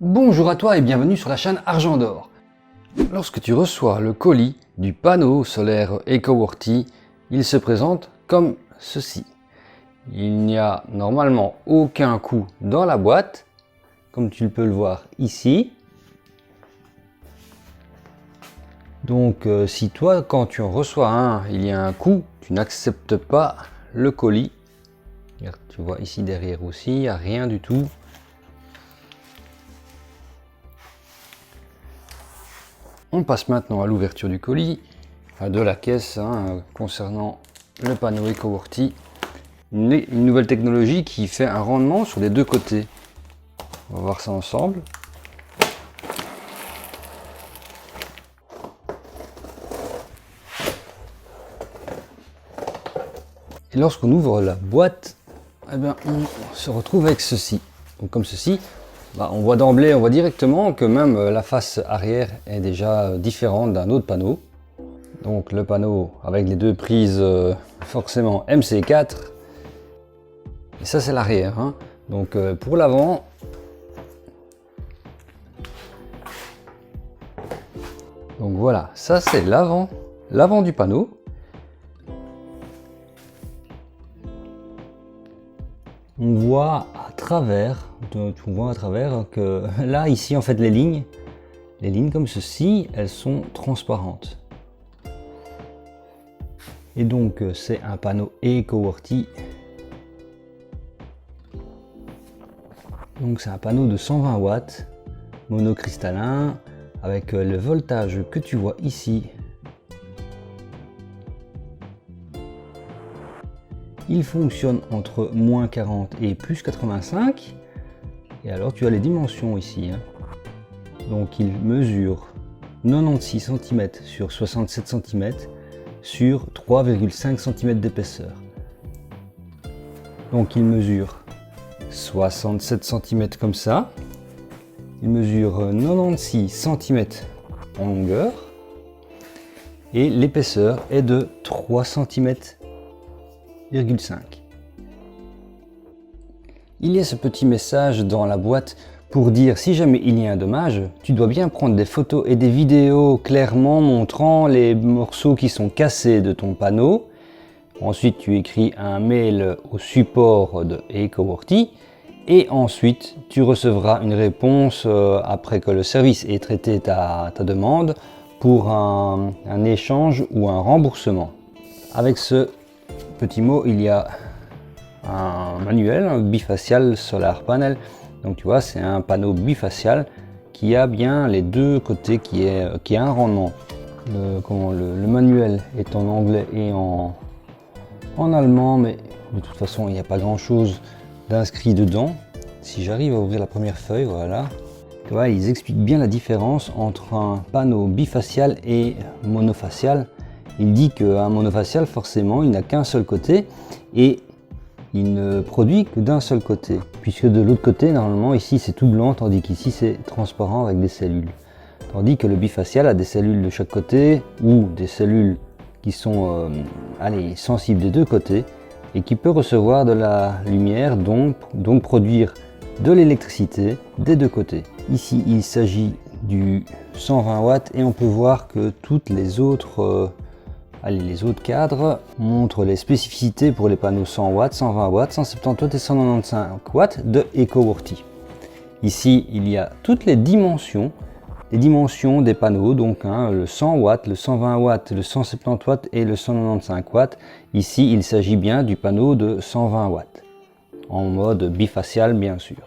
Bonjour à toi et bienvenue sur la chaîne Argent d'Or. Lorsque tu reçois le colis du panneau solaire EcoWorthy, il se présente comme ceci. Il n'y a normalement aucun coût dans la boîte, comme tu peux le voir ici. Donc si toi, quand tu en reçois un, il y a un coût, tu n'acceptes pas le colis. Regarde, tu vois ici derrière aussi, il n'y a rien du tout. On passe maintenant à l'ouverture du colis, de la caisse, concernant le panneau EcoWorthy. Une nouvelle technologie qui fait un rendement sur les deux côtés. On va voir ça ensemble. Et lorsqu'on ouvre la boîte, eh bien, on se retrouve avec ceci. Donc comme ceci, on voit d'emblée, on voit directement que même la face arrière est déjà différente d'un autre panneau. Donc le panneau avec les deux prises forcément MC4. Et ça c'est l'arrière. Donc pour l'avant, donc voilà, ça c'est l'avant du panneau. On voit à travers, que là, ici, en fait, les lignes comme ceci, elles sont transparentes. Et donc, c'est un panneau EcoWorthy. Donc, c'est un panneau de 120 watts, monocristallin, avec le voltage que tu vois ici. Il fonctionne entre moins 40 et plus 85. Et alors tu as les dimensions ici. Donc il mesure 96 cm sur 67 cm sur 3,5 cm d'épaisseur. Donc il mesure 67 cm comme ça. Il mesure 96 cm en longueur. Et l'épaisseur est de 3 cm. Il y a ce petit message dans la boîte pour dire si jamais il y a un dommage, tu dois bien prendre des photos et des vidéos clairement montrant les morceaux qui sont cassés de ton panneau. Ensuite tu écris un mail au support de EcoWorthy et ensuite tu recevras une réponse après que le service ait traité ta demande pour un échange ou un remboursement. Avec ce petit mot, il y a un manuel, un bifacial solar panel. Donc tu vois, c'est un panneau bifacial qui a bien les deux côtés, qui a un rendement. Le manuel est en anglais et en allemand, mais de toute façon, il n'y a pas grand chose d'inscrit dedans. Si j'arrive à ouvrir la première feuille, voilà. Tu vois, ils expliquent bien la différence entre un panneau bifacial et monofacial. Il dit qu'un monofacial, forcément, il n'a qu'un seul côté et il ne produit que d'un seul côté. Puisque de l'autre côté, normalement, ici c'est tout blanc, tandis qu'ici c'est transparent avec des cellules. Tandis que le bifacial a des cellules de chaque côté ou des cellules qui sont sensibles des deux côtés et qui peut recevoir de la lumière, donc produire de l'électricité des deux côtés. Ici, il s'agit du 120 watts et on peut voir que toutes les autres cadres montrent les spécificités pour les panneaux 100 watts, 120 watts, 170 watts et 195 watts de EcoWorthy. Ici, il y a toutes les dimensions des panneaux, donc le 100 watts, le 120 watts, le 170 watts et le 195 watts. Ici, il s'agit bien du panneau de 120 watts, en mode bifacial bien sûr.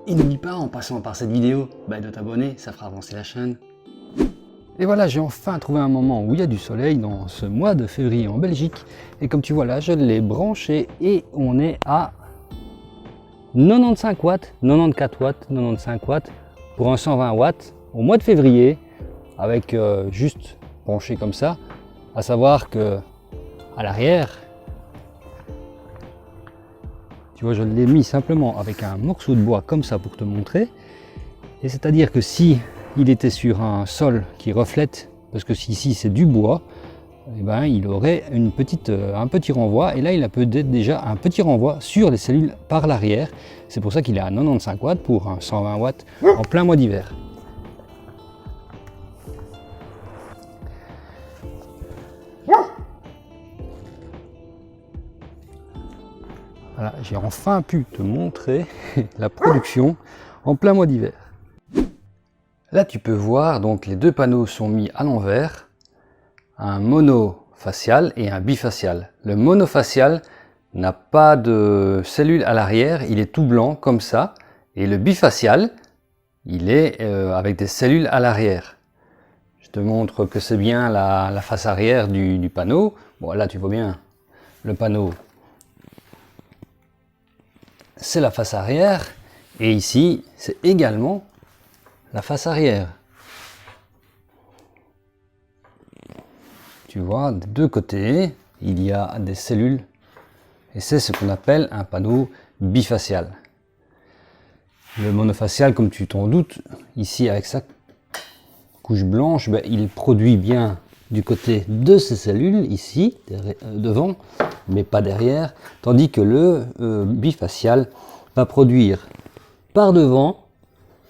Et n'oublie pas, en passant par cette vidéo, de t'abonner, ça fera avancer la chaîne. Et voilà, j'ai enfin trouvé un moment où il y a du soleil dans ce mois de février en Belgique. Et comme tu vois là, je l'ai branché et on est à 95 watts, 94 watts, 95 watts pour un 120 watts au mois de février avec juste branché comme ça. À savoir que à l'arrière, tu vois, je l'ai mis simplement avec un morceau de bois comme ça pour te montrer. Et c'est-à-dire que si il était sur un sol qui reflète, parce que ici c'est du bois, eh ben, il aurait un petit renvoi, et là il a peut-être déjà un petit renvoi sur les cellules par l'arrière. C'est pour ça qu'il est à 95 watts pour un 120 watts en plein mois d'hiver. Voilà, j'ai enfin pu te montrer la production en plein mois d'hiver. Là tu peux voir, donc les deux panneaux sont mis à l'envers, un monofacial et un bifacial. Le monofacial n'a pas de cellules à l'arrière, il est tout blanc comme ça, et le bifacial, il est avec des cellules à l'arrière. Je te montre que c'est bien la face arrière du panneau. Bon, là tu vois bien le panneau, c'est la face arrière, et ici c'est également la face arrière. Tu vois, des deux côtés il y a des cellules, et c'est ce qu'on appelle un panneau bifacial. Le monofacial, comme tu t'en doutes, ici avec sa couche blanche, ben, il produit bien du côté de ces cellules, ici, devant, mais pas derrière, tandis que le bifacial va produire par devant,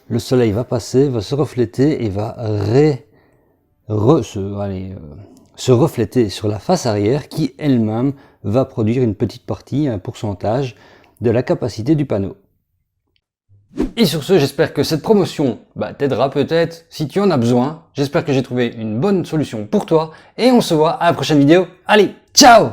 le soleil va passer, va se refléter et va se refléter sur la face arrière qui elle-même va produire une petite partie, un pourcentage de la capacité du panneau. Et sur ce, j'espère que cette promotion t'aidera peut-être si tu en as besoin. J'espère que j'ai trouvé une bonne solution pour toi et on se voit à la prochaine vidéo. Allez, ciao!